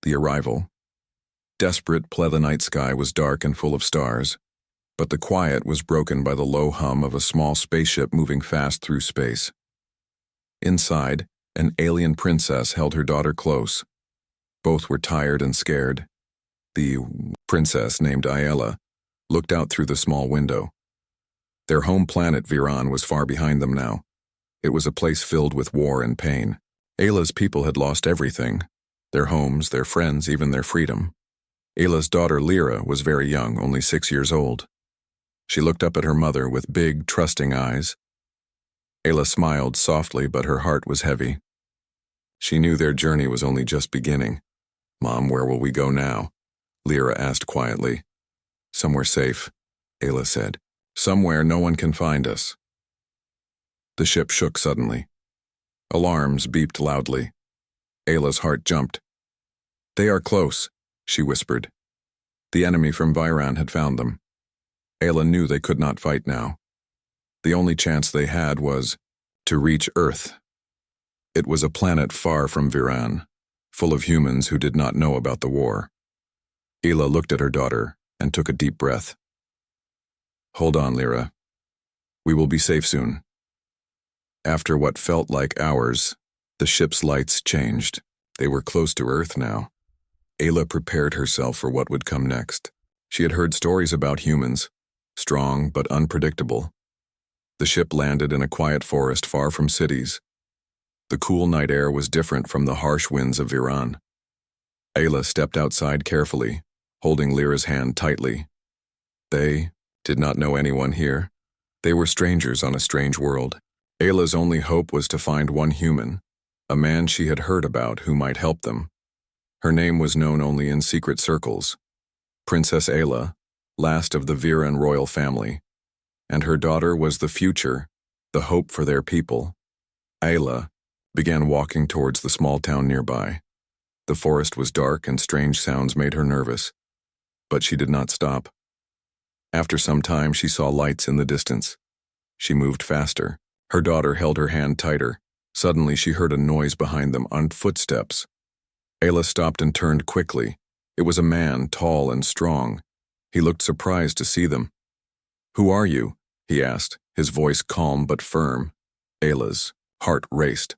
The arrival. Desperate, the night sky was dark and full of stars, but the quiet was broken by the low hum of a small spaceship moving fast through space. Inside, an alien princess held her daughter close. Both were tired and scared. The princess, named Ayla, looked out through the small window. Their home planet, Viran, was far behind them now. It was a place filled with war and pain. Ayla's people had lost everything: their homes, their friends, even their freedom. Ayla's daughter, Lyra, was very young, only 6 years old. She looked up at her mother with big, trusting eyes. Ayla smiled softly, but her heart was heavy. She knew their journey was only just beginning. "Mom, where will we go now?" Lyra asked quietly. "Somewhere safe," Ayla said. "Somewhere no one can find us." The ship shook suddenly. Alarms beeped loudly. Ayla's heart jumped. "They are close," she whispered. The enemy from Viran had found them. Ayla knew they could not fight now. The only chance they had was to reach Earth. It was a planet far from Viran, full of humans who did not know about the war. Ayla looked at her daughter and took a deep breath. "Hold on, Lyra. We will be safe soon." After what felt like hours, the ship's lights changed. They were close to Earth now. Ayla prepared herself for what would come next. She had heard stories about humans, strong but unpredictable. The ship landed in a quiet forest far from cities. The cool night air was different from the harsh winds of Viran. Ayla stepped outside carefully, holding Lyra's hand tightly. They did not know anyone here. They were strangers on a strange world. Ayla's only hope was to find one human, a man she had heard about who might help them. Her name was known only in secret circles: Princess Ayla, last of the Viran royal family. And her daughter was the future, the hope for their people. Ayla began walking towards the small town nearby. The forest was dark and strange sounds made her nervous, but she did not stop. After some time, she saw lights in the distance. She moved faster. Her daughter held her hand tighter. Suddenly, she heard a noise behind them, on footsteps. Ayla stopped and turned quickly. It was a man, tall and strong. He looked surprised to see them. "Who are you?" he asked, his voice calm but firm. Ayla's heart raced.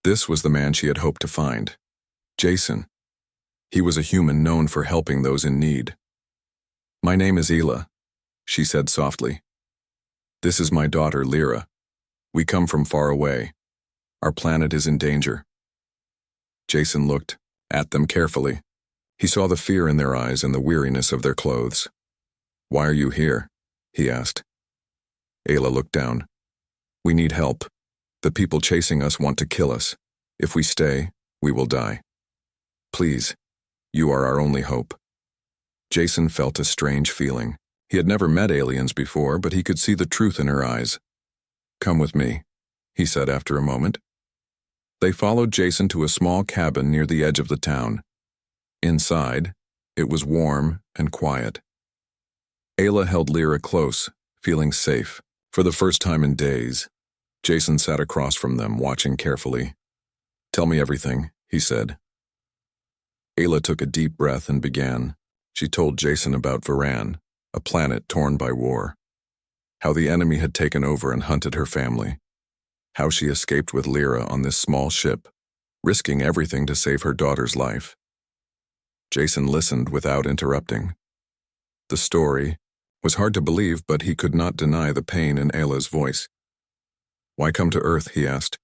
This was the man she had hoped to find. Jason. He was a human known for helping those in need. "My name is Ayla," she said softly. "This is my daughter, Lyra. We come from far away. Our planet is in danger." Jason looked at them carefully. He saw the fear in their eyes and the weariness of their clothes. "Why are you here?" he asked. Ayla looked down. "We need help. The people chasing us want to kill us. If we stay, we will die. Please, you are our only hope." Jason felt a strange feeling. He had never met aliens before, but he could see the truth in her eyes. "Come with me," he said after a moment. They followed Jason to a small cabin near the edge of the town. Inside, it was warm and quiet. Ayla held Lyra close, feeling safe. For the first time in days, Jason sat across from them, watching carefully. "Tell me everything," he said. Ayla took a deep breath and began. She told Jason about Viran, a planet torn by war. How the enemy had taken over and hunted her family. How she escaped with Lyra on this small ship, risking everything to save her daughter's life. Jason listened without interrupting. The story was hard to believe, but he could not deny the pain in Ayla's voice. "Why come to Earth?" he asked.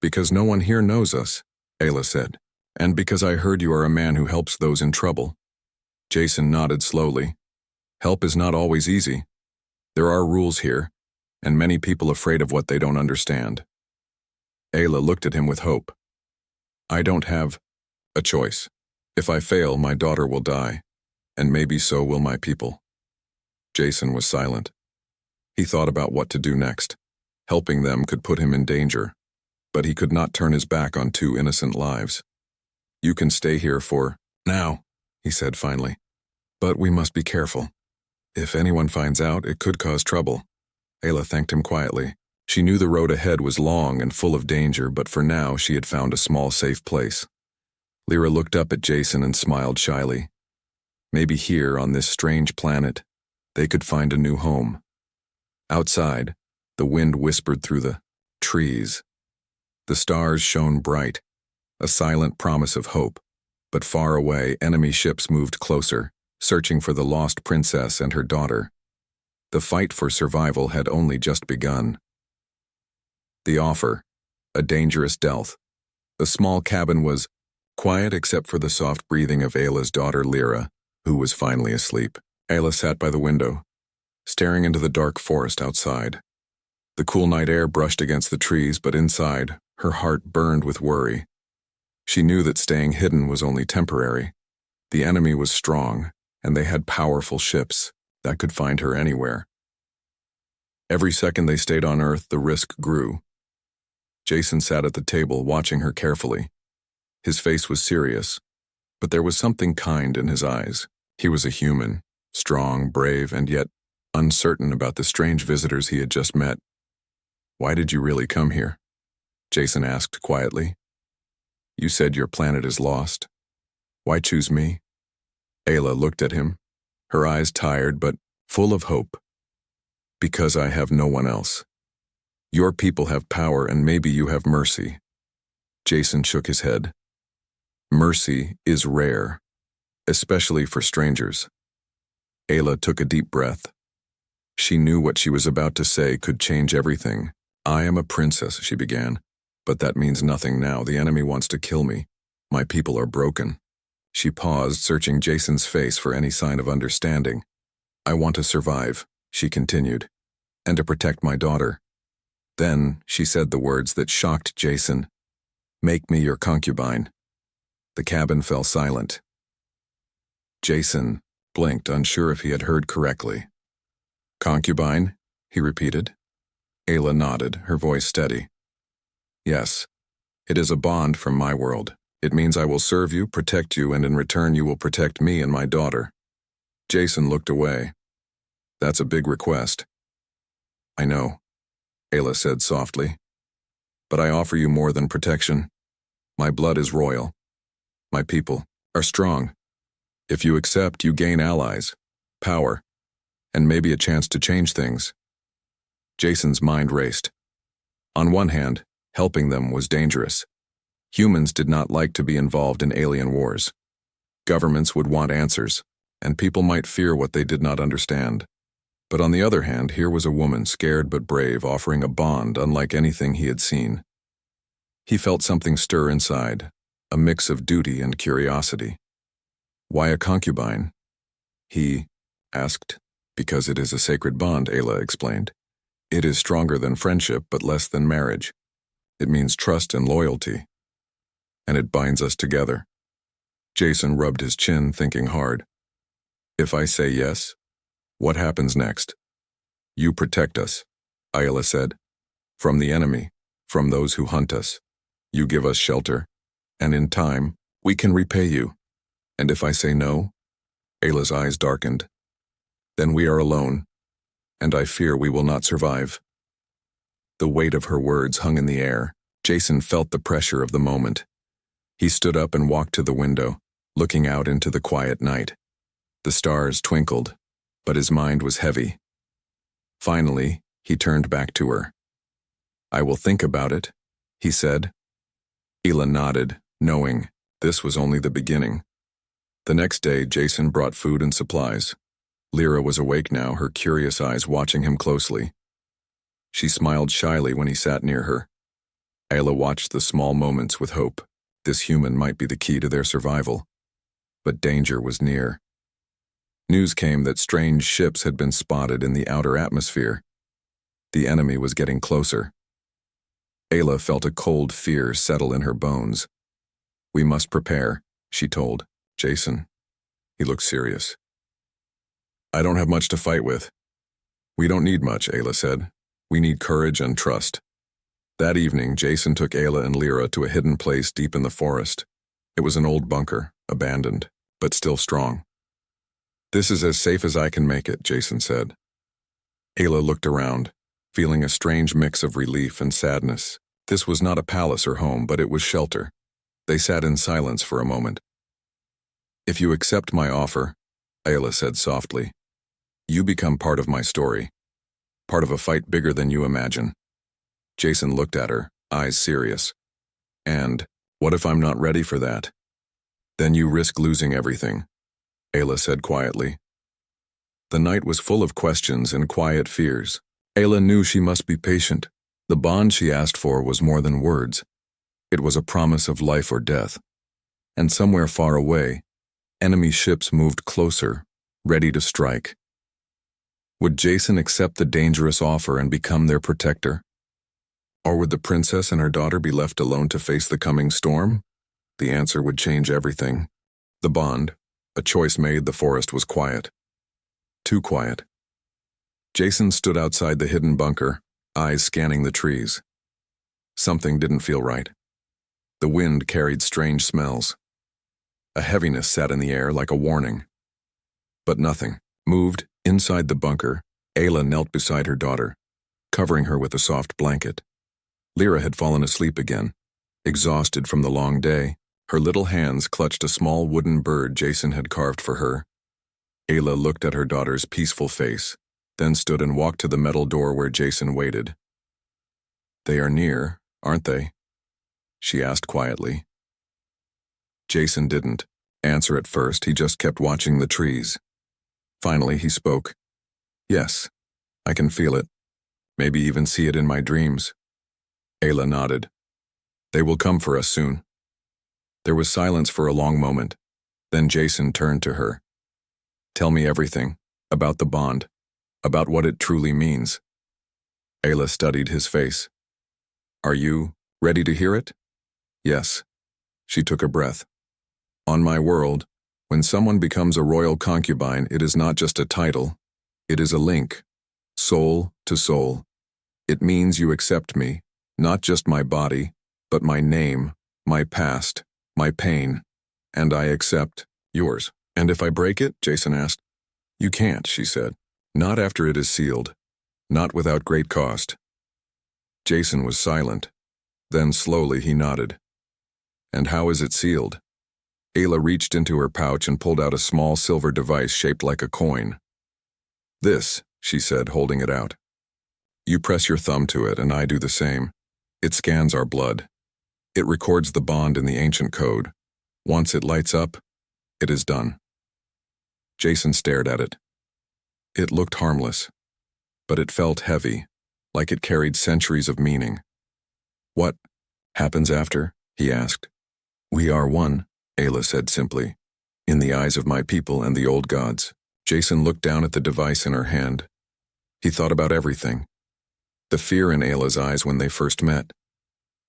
"Because no one here knows us," Ayla said. "And because I heard you are a man who helps those in trouble." Jason nodded slowly. "Help is not always easy. There are rules here, and many people afraid of what they don't understand." Ayla looked at him with hope. "I don't have a choice. If I fail, my daughter will die, and maybe so will my people." Jason was silent. He thought about what to do next. Helping them could put him in danger, but he could not turn his back on 2 innocent lives. "You can stay here for now," he said finally. "But we must be careful. If anyone finds out, it could cause trouble." Ayla thanked him quietly. She knew the road ahead was long and full of danger, but for now she had found a small, safe place. Lyra looked up at Jason and smiled shyly. Maybe here, on this strange planet, they could find a new home. Outside, the wind whispered through the trees. The stars shone bright, a silent promise of hope, but far away, enemy ships moved closer, searching for the lost princess and her daughter. The fight for survival had only just begun. The offer, a dangerous stealth. The small cabin was quiet except for the soft breathing of Ayla's daughter Lyra, who was finally asleep. Ayla sat by the window, staring into the dark forest outside. The cool night air brushed against the trees, but inside, her heart burned with worry. She knew that staying hidden was only temporary. The enemy was strong, and they had powerful ships that could find her anywhere. Every second they stayed on Earth, the risk grew. Jason sat at the table, watching her carefully. His face was serious, but there was something kind in his eyes. He was a human, strong, brave, and yet uncertain about the strange visitors he had just met. "Why did you really come here?" Jason asked quietly. "You said your planet is lost. Why choose me?" Ayla looked at him, her eyes tired but full of hope. "Because I have no one else. Your people have power, and maybe you have mercy." Jason shook his head. "Mercy is rare, especially for strangers." Ayla took a deep breath. She knew what she was about to say could change everything. "I am a princess," she began, "but that means nothing now. The enemy wants to kill me. My people are broken." She paused, searching Jason's face for any sign of understanding. "I want to survive," she continued, "and to protect my daughter." Then she said the words that shocked Jason. "Make me your concubine." The cabin fell silent. Jason blinked, unsure if he had heard correctly. "Concubine?" he repeated. Ayla nodded, her voice steady. "Yes, it is a bond from my world. It means I will serve you, protect you, and in return you will protect me and my daughter." Jason looked away. "That's a big request." "I know," Ayla said softly. "But I offer you more than protection. My blood is royal. My people are strong. If you accept, you gain allies, power, and maybe a chance to change things." Jason's mind raced. On one hand, helping them was dangerous. Humans did not like to be involved in alien wars. Governments would want answers, and people might fear what they did not understand. But on the other hand, here was a woman, scared but brave, offering a bond unlike anything he had seen. He felt something stir inside, a mix of duty and curiosity. "Why a concubine?" he asked. "Because it is a sacred bond," Ayla explained. "It is stronger than friendship, but less than marriage. It means trust and loyalty, and it binds us together." Jason rubbed his chin, thinking hard. "If I say yes, what happens next?" "You protect us," Ayla said. "From the enemy, from those who hunt us. You give us shelter, and in time, we can repay you. And if I say no," Ayla's eyes darkened, "then we are alone, and I fear we will not survive." The weight of her words hung in the air. Jason felt the pressure of the moment. He stood up and walked to the window, looking out into the quiet night. The stars twinkled, but his mind was heavy. Finally, he turned back to her. "I will think about it," he said. Ayla nodded, knowing this was only the beginning. The next day, Jason brought food and supplies. Lyra was awake now, her curious eyes watching him closely. She smiled shyly when he sat near her. Ayla watched the small moments with hope. This human might be the key to their survival. But danger was near. News came that strange ships had been spotted in the outer atmosphere. The enemy was getting closer. Ayla felt a cold fear settle in her bones. "We must prepare," she told Jason. He looked serious. "I don't have much to fight with." "We don't need much," Ayla said. "We need courage and trust." That evening, Jason took Ayla and Lyra to a hidden place deep in the forest. It was an old bunker, abandoned, but still strong. "This is as safe as I can make it," Jason said. Ayla looked around, feeling a strange mix of relief and sadness. This was not a palace or home, but it was shelter. They sat in silence for a moment. "If you accept my offer," Ayla said softly, "you become part of my story, part of a fight bigger than you imagine." Jason looked at her, eyes serious. "And what if I'm not ready for that?" "Then you risk losing everything," Ayla said quietly. The night was full of questions and quiet fears. Ayla knew she must be patient. The bond she asked for was more than words. It was a promise of life or death. And somewhere far away, enemy ships moved closer, ready to strike. Would Jason accept the dangerous offer and become their protector? Or would the princess and her daughter be left alone to face the coming storm? The answer would change everything. The bond, a choice made, the forest was quiet. Too quiet. Jason stood outside the hidden bunker, eyes scanning the trees. Something didn't feel right. The wind carried strange smells. A heaviness sat in the air like a warning. But nothing moved. Inside the bunker, Ayla knelt beside her daughter, covering her with a soft blanket. Lyra had fallen asleep again. Exhausted from the long day, her little hands clutched a small wooden bird Jason had carved for her. Ayla looked at her daughter's peaceful face, then stood and walked to the metal door where Jason waited. "They are near, aren't they?" she asked quietly. Jason didn't answer at first. He just kept watching the trees. Finally, he spoke. "Yes, I can feel it. Maybe even see it in my dreams." Ayla nodded. "They will come for us soon." There was silence for a long moment. Then Jason turned to her. "Tell me everything, about the bond, about what it truly means." Ayla studied his face. "Are you ready to hear it?" "Yes." She took a breath. "On my world, when someone becomes a royal concubine, it is not just a title. It is a link, soul to soul. It means you accept me, not just my body, but my name, my past, my pain, and I accept yours." "And if I break it?" Jason asked. "You can't," she said. "Not after it is sealed. Not without great cost." Jason was silent. Then slowly he nodded. "And how is it sealed?" Ayla reached into her pouch and pulled out a small silver device shaped like a coin. "This," she said, holding it out. "You press your thumb to it and I do the same. It scans our blood. It records the bond in the ancient code. Once it lights up, it is done." Jason stared at it. It looked harmless, but it felt heavy, like it carried centuries of meaning. "What happens after?" he asked. "We are one," Ayla said simply, "in the eyes of my people and the old gods." Jason looked down at the device in her hand. He thought about everything. The fear in Ayla's eyes when they first met,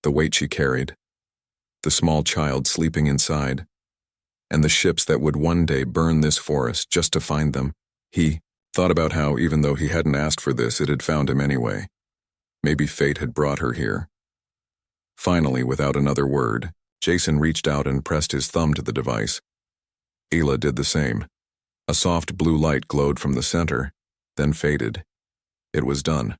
the weight she carried, the small child sleeping inside, and the ships that would one day burn this forest just to find them. He thought about how, even though he hadn't asked for this, it had found him anyway. Maybe fate had brought her here. Finally, without another word, Jason reached out and pressed his thumb to the device. Ayla did the same. A soft blue light glowed from the center, then faded. It was done.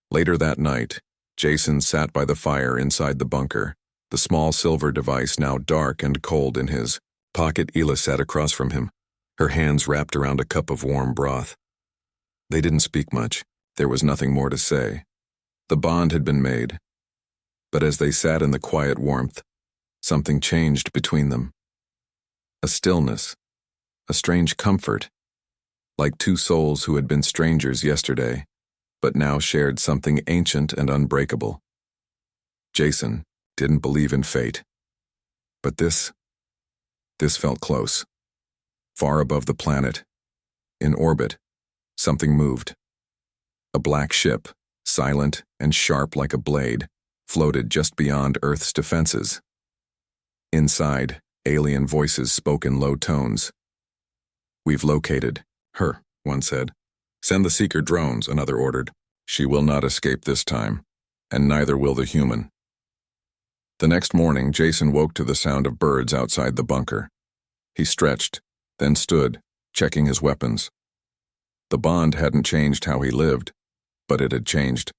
Later that night, Jason sat by the fire inside the bunker, the small silver device now dark and cold in his pocket. Ayla sat across from him, her hands wrapped around a cup of warm broth. They didn't speak much. There was nothing more to say. The bond had been made. But as they sat in the quiet warmth, something changed between them. A stillness, a strange comfort, like two souls who had been strangers yesterday, but now shared something ancient and unbreakable. Jason didn't believe in fate. But this felt close. Far above the planet, in orbit, something moved. A black ship, silent and sharp like a blade, floated just beyond Earth's defenses. Inside, alien voices spoke in low tones. "We've located her," one said. "Send the seeker drones," another ordered. "She will not escape this time, and neither will the human." The next morning, Jason woke to the sound of birds outside the bunker. He stretched, then stood, checking his weapons. The bond hadn't changed how he lived, but it had changed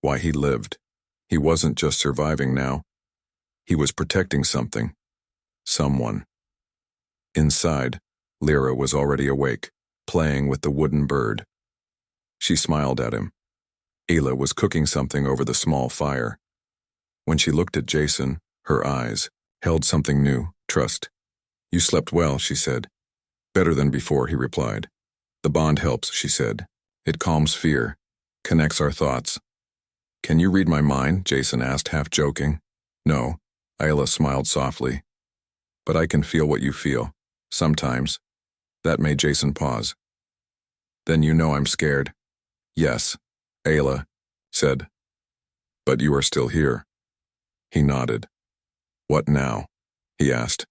why he lived. He wasn't just surviving now. He was protecting something. Someone. Inside, Lyra was already awake, playing with the wooden bird. She smiled at him. Ayla was cooking something over the small fire. When she looked at Jason, her eyes held something new, trust. "You slept well," she said. "Better than before," he replied. "The bond helps," she said. "It calms fear, connects our thoughts." "Can you read my mind?" Jason asked, half joking. "No," Ayla smiled softly. "But I can feel what you feel, sometimes." That made Jason pause. "Then you know I'm scared." "Yes," Ayla said. "But you are still here." He nodded. "What now?" he asked.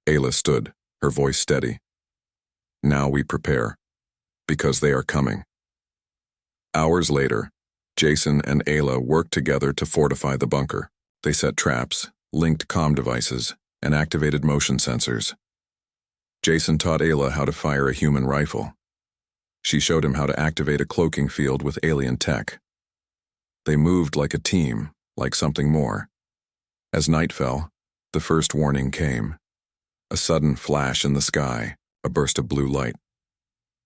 Ayla stood, her voice steady. "Now we prepare, because they are coming." Hours later, Jason and Ayla worked together to fortify the bunker. They set traps, linked comm devices, and activated motion sensors. Jason taught Ayla how to fire a human rifle. She showed him how to activate a cloaking field with alien tech. They moved like a team, like something more. As night fell, the first warning came. A sudden flash in the sky, a burst of blue light.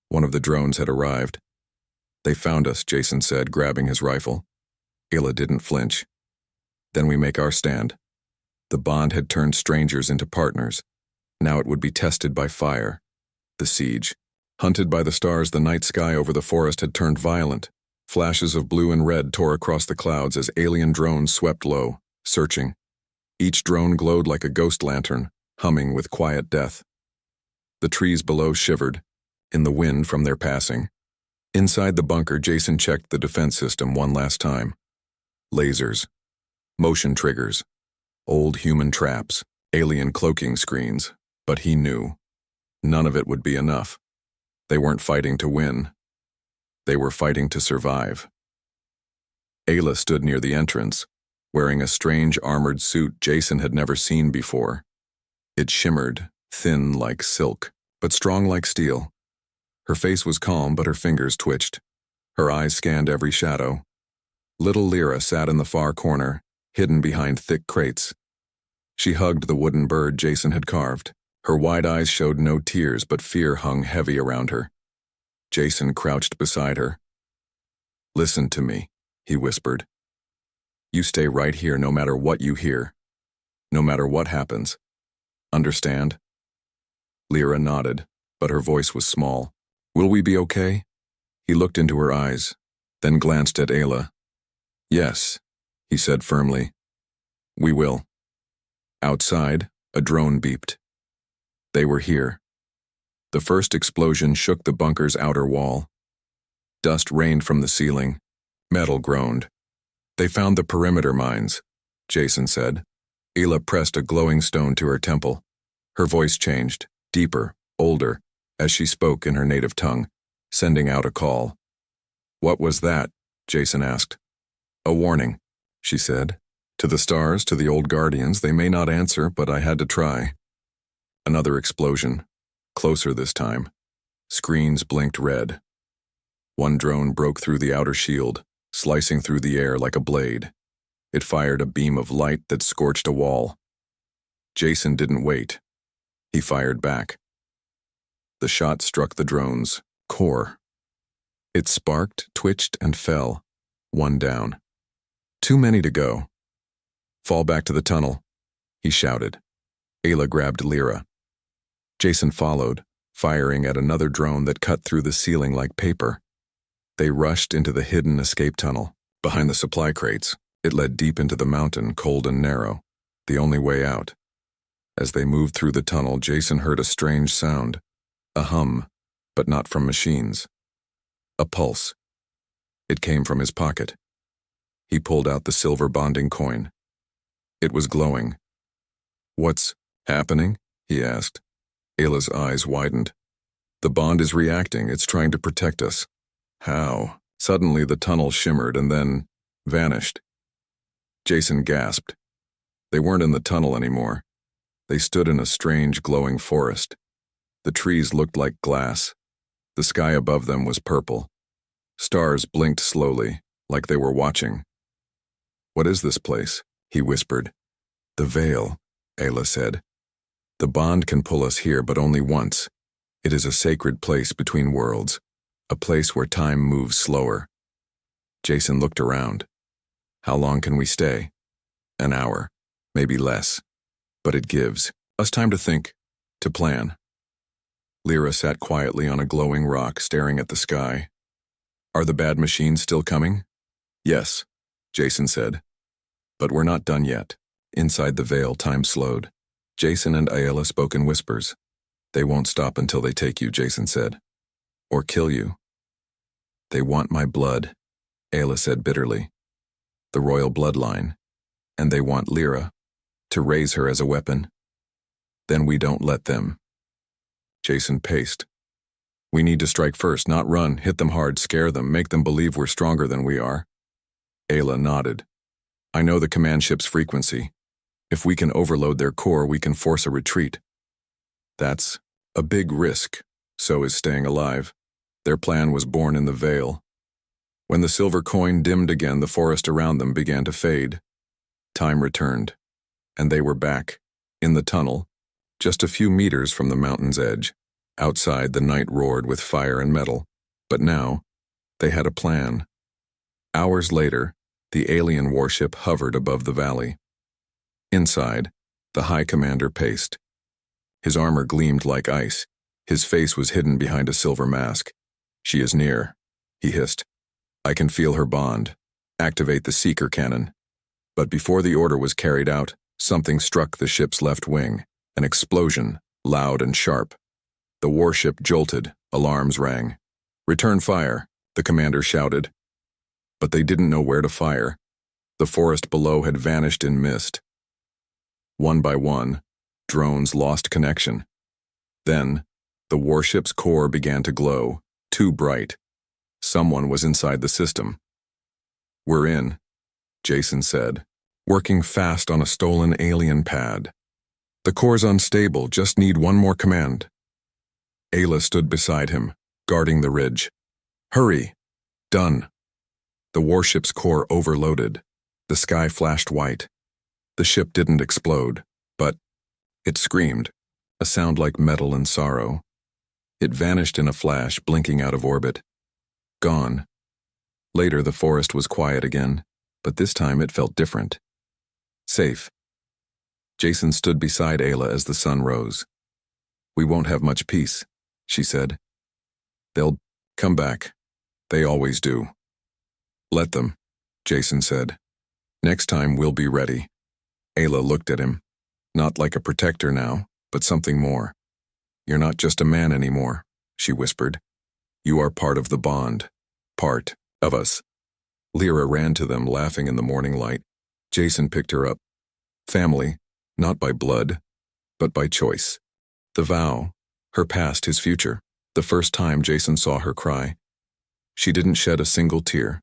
One of the drones had arrived. "They found us," Jason said, grabbing his rifle. Ayla didn't flinch. "Then we make our stand." The bond had turned strangers into partners. Now it would be tested by fire. The siege. Hunted by the stars, the night sky over the forest had turned violent. Flashes of blue and red tore across the clouds as alien drones swept low, searching. Each drone glowed like a ghost lantern, humming with quiet death. The trees below shivered, in the wind from their passing. Inside the bunker, Jason checked the defense system one last time. Lasers, motion triggers, old human traps, alien cloaking screens, but he knew. None of it would be enough. They weren't fighting to win. They were fighting to survive. Ayla stood near the entrance, wearing a strange armored suit Jason had never seen before. It shimmered, thin like silk, but strong like steel. Her face was calm, but her fingers twitched. Her eyes scanned every shadow. Little Lyra sat in the far corner, hidden behind thick crates. She hugged the wooden bird Jason had carved. Her wide eyes showed no tears, but fear hung heavy around her. Jason crouched beside her. "Listen to me," he whispered. "You stay right here no matter what you hear. No matter what happens. Understand?" Lyra nodded, but her voice was small. "Will we be okay?" He looked into her eyes, then glanced at Ayla. "Yes," he said firmly. "We will." Outside, a drone beeped. They were here. The first explosion shook the bunker's outer wall. Dust rained from the ceiling. Metal groaned. "They found the perimeter mines," Jason said. Ayla pressed a glowing stone to her temple. Her voice changed, deeper, older, as she spoke in her native tongue, sending out a call. "What was that?" Jason asked. "A warning," she said. "To the stars, to the old guardians, they may not answer, but I had to try." Another explosion, closer this time. Screens blinked red. One drone broke through the outer shield, slicing through the air like a blade. It fired a beam of light that scorched a wall. Jason didn't wait. He fired back. The shot struck the drone's core. It sparked, twitched, and fell, one down. "Too many to go." "Fall back to the tunnel," he shouted. Ayla grabbed Lyra. Jason followed, firing at another drone that cut through the ceiling like paper. They rushed into the hidden escape tunnel. Behind the supply crates, it led deep into the mountain, cold and narrow, the only way out. As they moved through the tunnel, Jason heard a strange sound. A hum, but not from machines. A pulse. It came from his pocket. He pulled out the silver bonding coin. It was glowing. "What's happening?" he asked. Ayla's eyes widened. "The bond is reacting. It's trying to protect us." "How?" Suddenly the tunnel shimmered and then vanished. Jason gasped. They weren't in the tunnel anymore. They stood in a strange glowing forest. The trees looked like glass. The sky above them was purple. Stars blinked slowly, like they were watching. "What is this place?" he whispered. The veil, Ayla said. The bond can pull us here, but only once. It is a sacred place between worlds, a place where time moves slower. Jason looked around. How long can we stay? An hour, maybe less. But it gives us time to think, to plan. Lyra sat quietly on a glowing rock, staring at the sky. Are the bad machines still coming? Yes, Jason said. But we're not done yet. Inside the veil, time slowed. Jason and Ayla spoke in whispers. They won't stop until they take you, Jason said. Or kill you. They want my blood, Ayla said bitterly. The royal bloodline. And they want Lyra, to raise her as a weapon. Then we don't let them. Jason paced. We need to strike first, not run, hit them hard, scare them, make them believe we're stronger than we are. Ayla nodded. I know the command ship's frequency. If we can overload their core, we can force a retreat. That's a big risk, so is staying alive. Their plan was born in the veil. When the silver coin dimmed again, the forest around them began to fade. Time returned, and they were back, in the tunnel, just a few meters from the mountain's edge. Outside, the night roared with fire and metal, but now, they had a plan. Hours later, the alien warship hovered above the valley. Inside, the High Commander paced. His armor gleamed like ice. His face was hidden behind a silver mask. She is near, he hissed. I can feel her bond. Activate the seeker cannon. But before the order was carried out, something struck the ship's left wing. An explosion, loud and sharp. The warship jolted, alarms rang. Return fire, the commander shouted. But they didn't know where to fire. The forest below had vanished in mist. One by one, drones lost connection. Then, the warship's core began to glow, too bright. Someone was inside the system. We're in, Jason said, working fast on a stolen alien pad. The core's unstable, just need one more command. Ayla stood beside him, guarding the ridge. Hurry! Done. The warship's core overloaded. The sky flashed white. The ship didn't explode, but it screamed, a sound like metal and sorrow. It vanished in a flash, blinking out of orbit. Gone. Later, the forest was quiet again, but this time it felt different. Safe. Jason stood beside Ayla as the sun rose. We won't have much peace, she said. They'll come back. They always do. Let them, Jason said. Next time we'll be ready. Ayla looked at him. Not like a protector now, but something more. You're not just a man anymore, she whispered. You are part of the bond. Part of us. Lyra ran to them, laughing in the morning light. Jason picked her up. Family, not by blood, but by choice. The vow, her past, his future. The first time Jason saw her cry. She didn't shed a single tear.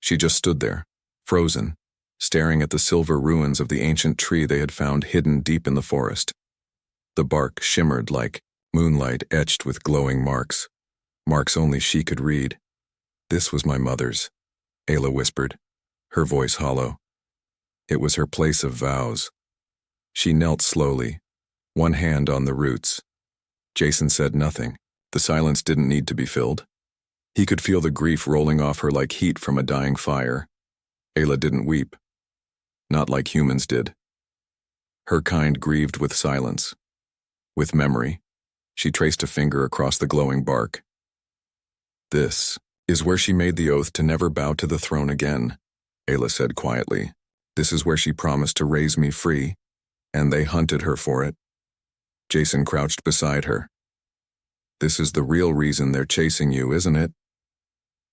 She just stood there, frozen, staring at the silver ruins of the ancient tree they had found hidden deep in the forest. The bark shimmered like moonlight etched with glowing marks. Marks only she could read. This was my mother's, Ayla whispered, her voice hollow. It was her place of vows. She knelt slowly, one hand on the roots. Jason said nothing. The silence didn't need to be filled. He could feel the grief rolling off her like heat from a dying fire. Ayla didn't weep. Not like humans did. Her kind grieved with silence. With memory, she traced a finger across the glowing bark. This is where she made the oath to never bow to the throne again, Ayla said quietly. This is where she promised to raise me free, and they hunted her for it. Jason crouched beside her. This is the real reason they're chasing you, isn't it?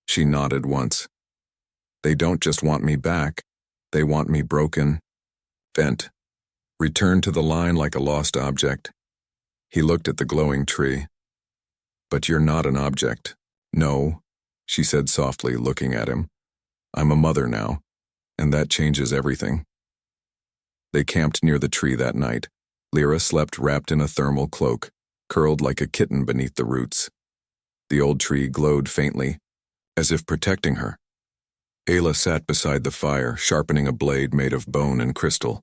She nodded once. They don't just want me back, they want me broken, bent, returned to the line like a lost object. He looked at the glowing tree. But you're not an object. No, she said softly, looking at him. I'm a mother now, and that changes everything. They camped near the tree that night. Lyra slept wrapped in a thermal cloak, curled like a kitten beneath the roots. The old tree glowed faintly, as if protecting her. Ayla sat beside the fire, sharpening a blade made of bone and crystal.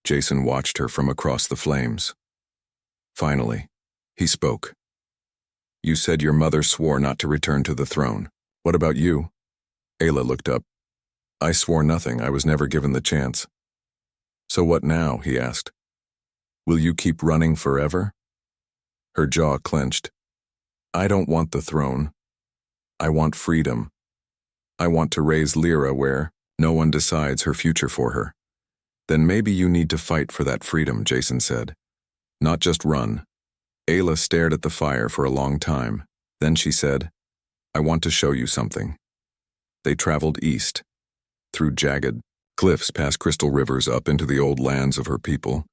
Jason watched her from across the flames. Finally, he spoke. You said your mother swore not to return to the throne. What about you? Ayla looked up. I swore nothing. I was never given the chance. So what now? He asked. Will you keep running forever? Her jaw clenched. I don't want the throne. I want freedom. I want to raise Lyra where no one decides her future for her. Then maybe you need to fight for that freedom, Jason said. Not just run. Ayla stared at the fire for a long time. Then she said, I want to show you something. They traveled east, through jagged cliffs past crystal rivers up into the old lands of her people.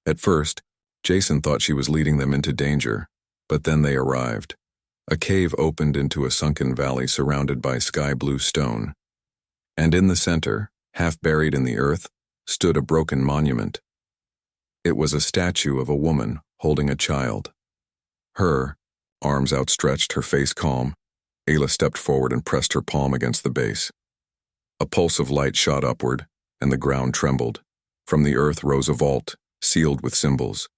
At first, Jason thought she was leading them into danger, but then they arrived. A cave opened into a sunken valley surrounded by sky-blue stone. And in the center, half buried in the earth, stood a broken monument. It was a statue of a woman holding a child. Her, arms outstretched, her face calm, Ayla stepped forward and pressed her palm against the base. A pulse of light shot upward, and the ground trembled. From the earth rose a vault, sealed with symbols.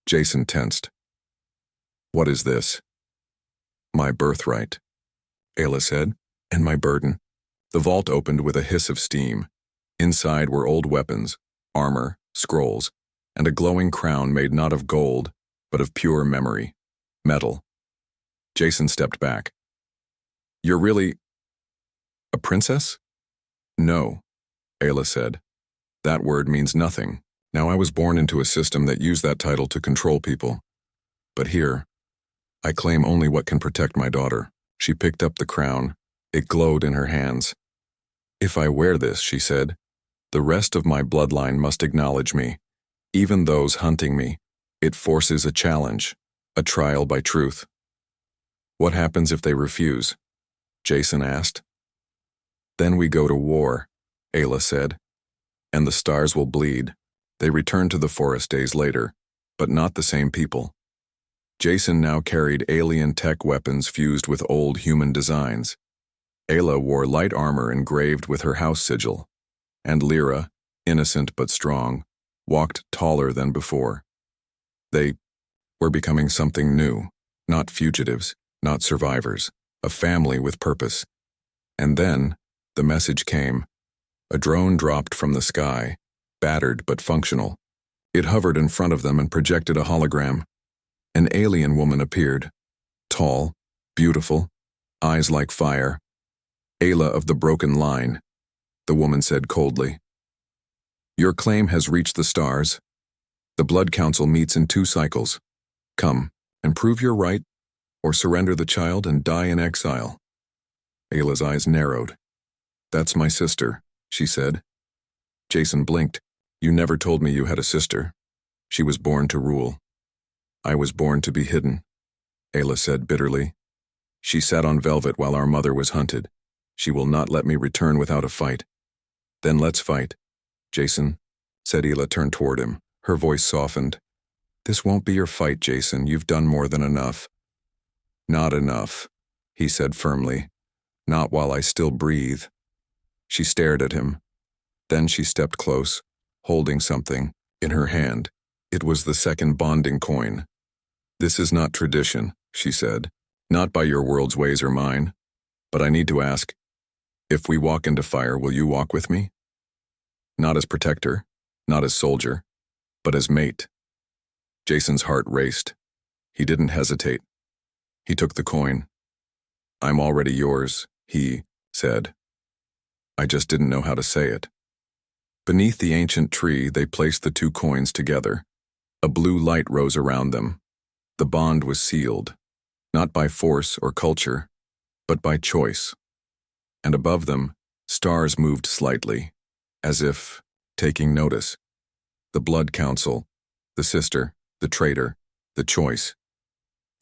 Jason tensed. What is this? My birthright, Ayla said, and my burden. The vault opened with a hiss of steam. Inside were old weapons, armor, scrolls, and a glowing crown made not of gold, but of pure memory, metal. Jason stepped back. You're really a princess? No, Ayla said. That word means nothing. Now I was born into a system that used that title to control people. But here, I claim only what can protect my daughter. She picked up the crown. It glowed in her hands. If I wear this, she said, the rest of my bloodline must acknowledge me. Even those hunting me. It forces a challenge, a trial by truth. What happens if they refuse? Jason asked. Then we go to war, Ayla said. And the stars will bleed. They returned to the forest days later, but not the same people. Jason now carried alien tech weapons fused with old human designs. Ayla wore light armor engraved with her house sigil, and Lyra, innocent but strong, walked taller than before. They were becoming something new, not fugitives, not survivors, a family with purpose. And then, the message came. A drone dropped from the sky, battered but functional. It hovered in front of them and projected a hologram. An alien woman appeared, tall, beautiful, eyes like fire. Ayla of the broken line, the woman said coldly. Your claim has reached the stars. The Blood Council meets in 2 cycles. Come and prove you're right, or surrender the child and die in exile. Ayla's eyes narrowed. That's my sister, she said. Jason blinked. You never told me you had a sister. She was born to rule. I was born to be hidden, Ayla said bitterly. She sat on velvet while our mother was hunted. She will not let me return without a fight. Then let's fight, Jason, said. Ayla turned toward him. Her voice softened. This won't be your fight, Jason. You've done more than enough. Not enough, he said firmly. Not while I still breathe. She stared at him. Then she stepped close, holding something in her hand. It was the second bonding coin. This is not tradition, she said. Not by your world's ways or mine. But I need to ask, if we walk into fire, will you walk with me? Not as protector, not as soldier, but as mate. Jason's heart raced. He didn't hesitate. He took the coin. I'm already yours, he said. I just didn't know how to say it. Beneath the ancient tree, they placed the 2 coins together. A blue light rose around them. The bond was sealed, not by force or culture, but by choice. And above them, stars moved slightly, as if taking notice. The Blood Council, the sister, the traitor, the choice.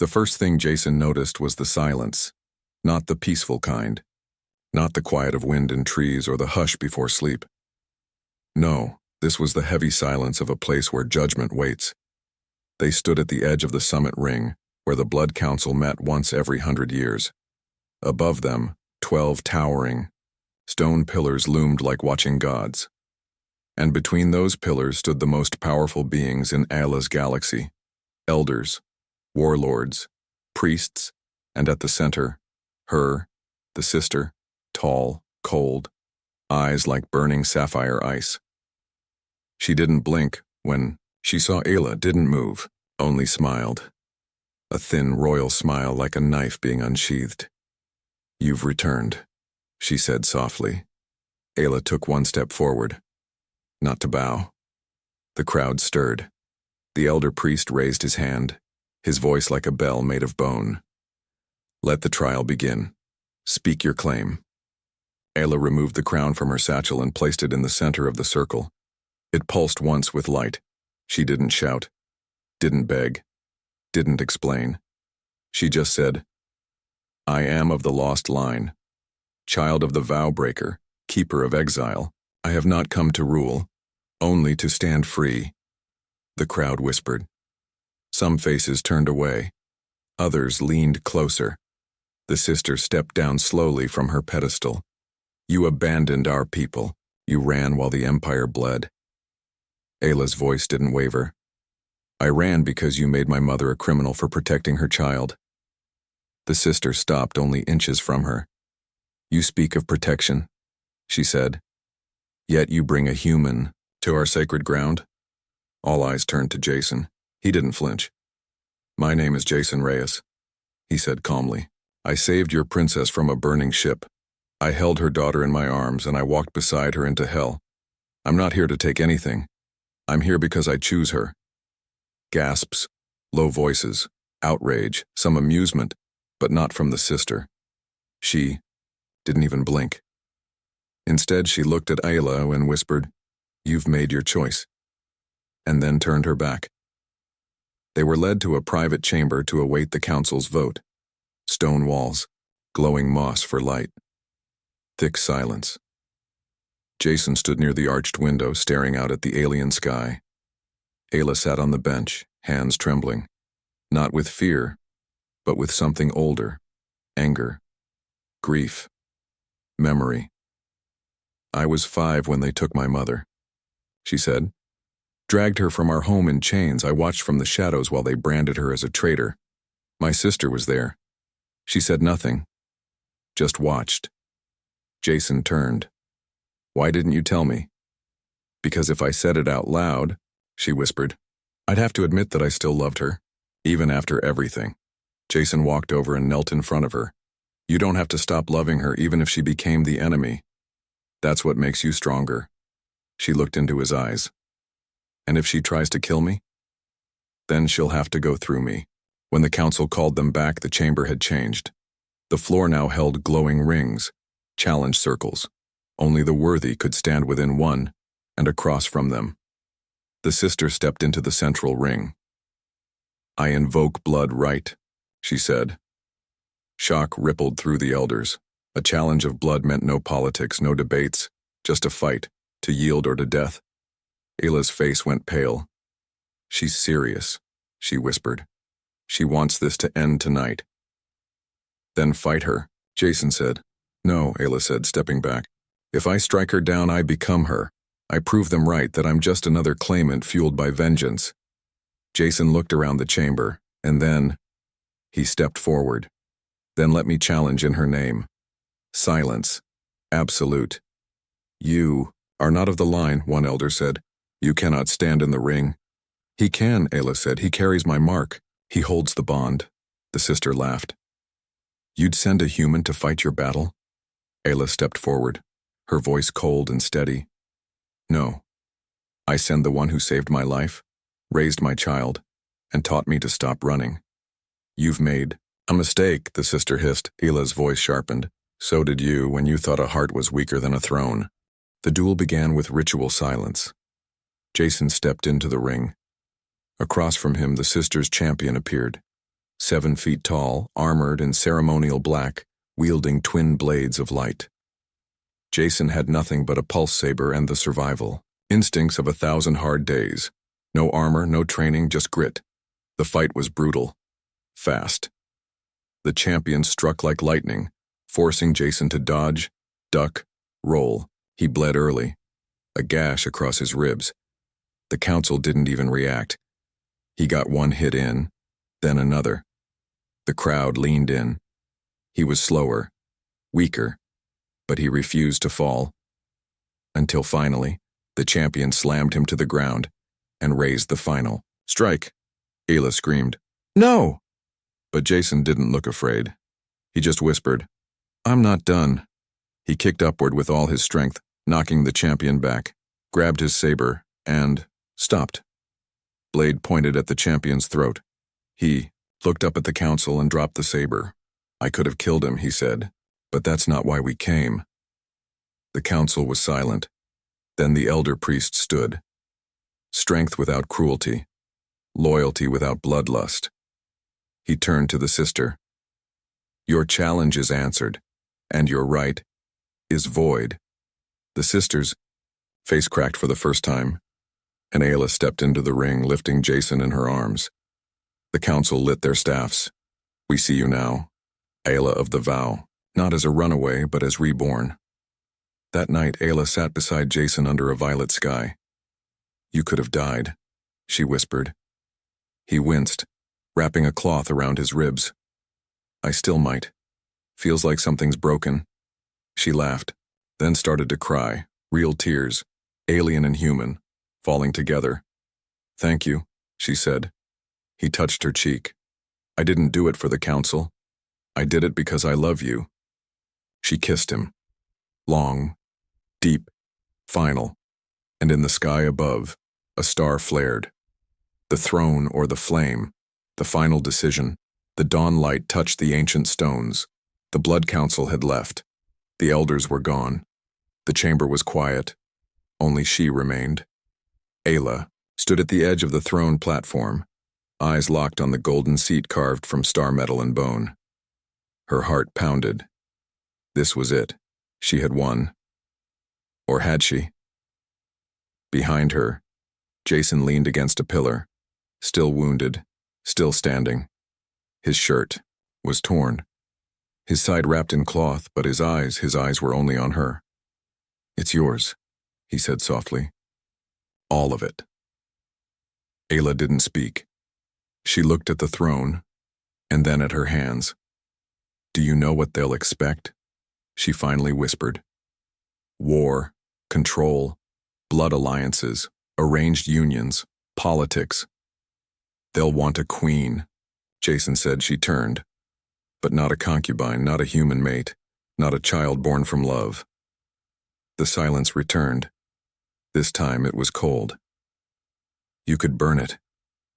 The first thing Jason noticed was the silence, not the peaceful kind, not the quiet of wind in trees or the hush before sleep. No, this was the heavy silence of a place where judgment waits. They stood at the edge of the summit ring, where the Blood Council met once every 100 years. Above them, 12 towering stone pillars loomed like watching gods. And between those pillars stood the most powerful beings in Ayla's galaxy: elders, warlords, priests, and at the center, her, the sister, tall, cold, eyes like burning sapphire ice. She didn't blink when she saw Ayla, didn't move, only smiled. A thin, royal smile like a knife being unsheathed. "You've returned," she said softly. Ayla took one step forward, not to bow. The crowd stirred. The elder priest raised his hand, his voice like a bell made of bone. "Let the trial begin. Speak your claim." Ayla removed the crown from her satchel and placed it in the center of the circle. It pulsed once with light. She didn't shout, didn't beg, didn't explain. She just said, "I am of the lost line, child of the vow breaker, keeper of exile. I have not come to rule, only to stand free." The crowd whispered. Some faces turned away. Others leaned closer. The sister stepped down slowly from her pedestal. "You abandoned our people. You ran while the empire bled." Ayla's voice didn't waver. "I ran because you made my mother a criminal for protecting her child." The sister stopped only inches from her. "You speak of protection," she said. "Yet you bring a human to our sacred ground?" All eyes turned to Jason. He didn't flinch. "My name is Jason Reyes," he said calmly. "I saved your princess from a burning ship. I held her daughter in my arms and I walked beside her into hell. I'm not here to take anything. I'm here because I choose her." Gasps, low voices, outrage, some amusement, but not from the sister. She didn't even blink. Instead, she looked at Ayla and whispered, "You've made your choice," and then turned her back. They were led to a private chamber to await the council's vote. Stone walls, glowing moss for light. Thick silence. Jason stood near the arched window, staring out at the alien sky. Ayla sat on the bench, hands trembling, not with fear, but with something older: anger, grief, memory. "I was 5 when they took my mother," she said. "Dragged her from our home in chains. I watched from the shadows while they branded her as a traitor. My sister was there. She said nothing, just watched." Jason turned. "Why didn't you tell me?" "Because if I said it out loud," she whispered, "I'd have to admit that I still loved her, even after everything." Jason walked over and knelt in front of her. "You don't have to stop loving her even if she became the enemy. That's what makes you stronger." She looked into his eyes. "And if she tries to kill me? Then she'll have to go through me." When the council called them back, the chamber had changed. The floor now held glowing rings, challenge circles. Only the worthy could stand within one, and across from them. The sister stepped into the central ring. "I invoke blood right," she said. Shock rippled through the elders. A challenge of blood meant no politics, no debates, just a fight, to yield or to death. Ayla's face went pale. "She's serious," she whispered. "She wants this to end tonight." "Then fight her," Jason said. "No," Ayla said, stepping back. "If I strike her down, I become her. I prove them right that I'm just another claimant fueled by vengeance." Jason looked around the chamber, and then he stepped forward. "Then let me challenge in her name. Silence. Absolute." "You are not of the line," one elder said. "You cannot stand in the ring." "He can," Ayla said. "He carries my mark. He holds the bond." The sister laughed. "You'd send a human to fight your battle?" Ayla stepped forward, her voice cold and steady. "No. I send the one who saved my life, raised my child, and taught me to stop running." "You've made a mistake," the sister hissed. Ayla's voice sharpened. "So did you when you thought a heart was weaker than a throne." The duel began with ritual silence. Jason stepped into the ring. Across from him, the sister's champion appeared. 7 feet tall, armored in ceremonial black, wielding twin blades of light. Jason had nothing but a pulse saber and the survival instincts of 1,000 hard days. No armor, no training, just grit. The fight was brutal. Fast. The champion struck like lightning, forcing Jason to dodge, duck, roll. He bled early. a gash across his ribs. The council didn't even react. He got one hit in, then another. The crowd leaned in. He was slower, weaker, but he refused to fall. Until finally, the champion slammed him to the ground and raised the final. "Strike!" Ayla screamed. "No!" But Jason didn't look afraid. He just whispered, "I'm not done." He kicked upward with all his strength, knocking the champion back, grabbed his saber, and stopped. Blade pointed at the champion's throat. He looked up at the council and dropped the saber. "I could have killed him," he said, "but that's not why we came." The council was silent. Then the elder priest stood. Strength without cruelty, loyalty without bloodlust. He turned to the sister. "Your challenge is answered, and your right is void." The sister's face cracked for the first time, and Ayla stepped into the ring, lifting Jason in her arms. The council lit their staffs. "We see you now, Ayla of the Vow, not as a runaway, but as reborn." That night, Ayla sat beside Jason under a violet sky. "You could have died," she whispered. He winced, wrapping a cloth around his ribs. "I still might. Feels like something's broken." She laughed, then started to cry, real tears, alien and human, falling together. "Thank you," she said. He touched her cheek. "I didn't do it for the council. I did it because I love you." She kissed him. Long, deep, final, and in the sky above, a star flared. The throne or the flame, the final decision. The dawn light touched the ancient stones. The blood council had left. The elders were gone. The chamber was quiet. Only she remained. Ayla stood at the edge of the throne platform, eyes locked on the golden seat carved from star metal and bone. Her heart pounded. This was it. She had won. Or had she? Behind her, Jason leaned against a pillar, still wounded, still standing. His shirt was torn. His side wrapped in cloth, but his eyes were only on her. "It's yours," he said softly. "All of it." Ayla didn't speak. She looked at the throne, and then at her hands. "Do you know what they'll expect?" she finally whispered. "War, control, blood alliances, arranged unions, politics. They'll want a queen," Jason said. She turned. "But not a concubine, not a human mate, not a child born from love." The silence returned. This time it was cold. "You could burn it,"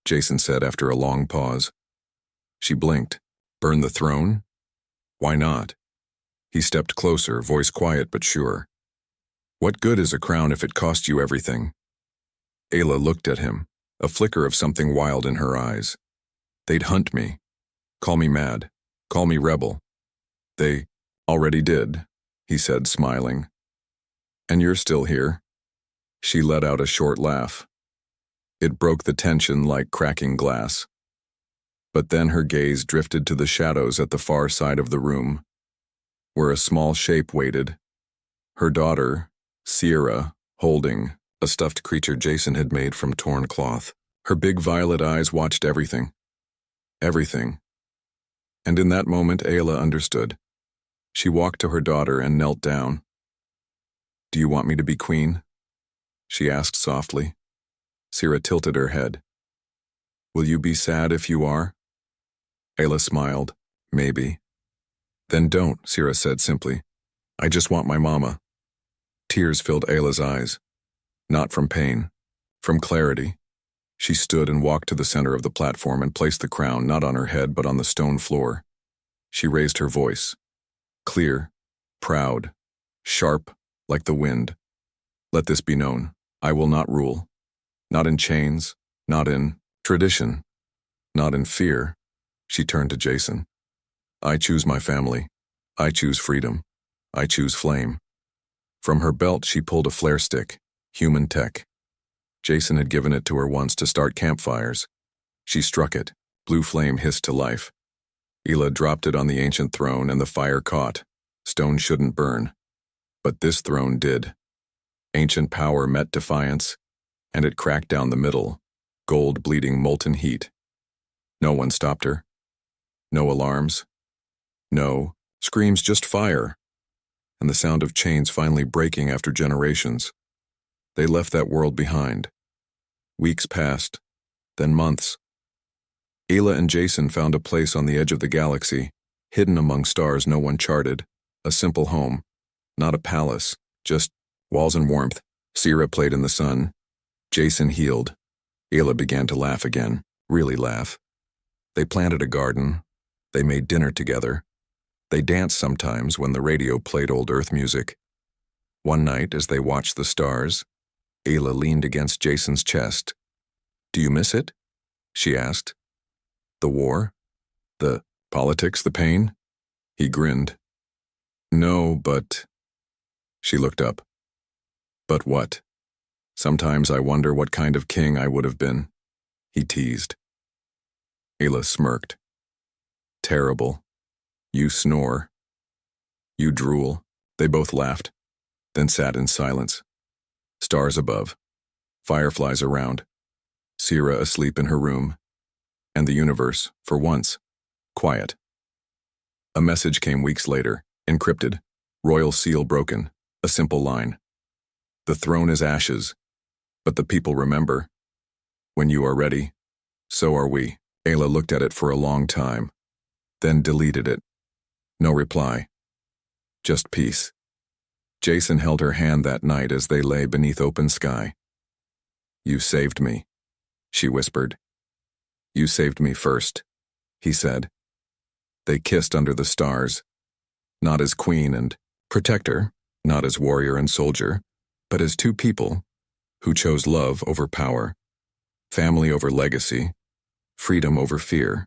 Jason said after a long pause. She blinked. "Burn the throne? Why not?" He stepped closer, voice quiet but sure. "What good is a crown if it costs you everything?" Ayla looked at him, a flicker of something wild in her eyes. "They'd hunt me. Call me mad. Call me rebel." "They already did," he said, smiling. "And you're still here." She let out a short laugh. It broke the tension like cracking glass. But then her gaze drifted to the shadows at the far side of the room, where a small shape waited. Her daughter, Sierra, holding a stuffed creature Jason had made from torn cloth. Her big violet eyes watched everything. Everything. And in that moment, Ayla understood. She walked to her daughter and knelt down. "Do you want me to be queen?" she asked softly. Sierra tilted her head. "Will you be sad if you are?" Ayla smiled. "Maybe." "Then don't," Sierra said simply. "I just want my mama." Tears filled Ayla's eyes. Not from pain, from clarity. She stood and walked to the center of the platform and placed the crown not on her head but on the stone floor. She raised her voice. Clear, proud, sharp like the wind. "Let this be known. I will not rule. Not in chains, not in tradition, not in fear." She turned to Jason. "I choose my family. I choose freedom. I choose flame." From her belt she pulled a flare stick, human tech. Jason had given it to her once to start campfires. She struck it. Blue flame hissed to life. Ayla dropped it on the ancient throne and the fire caught. Stone shouldn't burn. But this throne did. Ancient power met defiance, and it cracked down the middle, gold bleeding molten heat. No one stopped her. No alarms. No screams, just fire, and the sound of chains finally breaking after generations. They left that world behind. Weeks passed, then months. Ayla and Jason found a place on the edge of the galaxy, hidden among stars no one charted, a simple home, not a palace, just walls and warmth. Sierra played in the sun. Jason healed. Ayla began to laugh again, really laugh. They planted a garden. They made dinner together. They danced sometimes when the radio played old Earth music. One night, as they watched the stars, Ayla leaned against Jason's chest. "Do you miss it?" she asked. "The war? The politics, the pain?" He grinned. "No, but..." She looked up. "But what? Sometimes I wonder what kind of king I would have been," he teased. Ayla smirked. "Terrible. You snore. You drool." They both laughed, then sat in silence. Stars above, fireflies around, Sierra asleep in her room, and the universe, for once, quiet. A message came weeks later, encrypted, royal seal broken, a simple line. "The throne is ashes, but the people remember. When you are ready, so are we." Ayla looked at it for a long time, then deleted it. No reply. Just peace. Jason held her hand that night as they lay beneath open sky. "You saved me," she whispered. "You saved me first," he said. They kissed under the stars, not as queen and protector, not as warrior and soldier, but as two people who chose love over power, family over legacy, freedom over fear.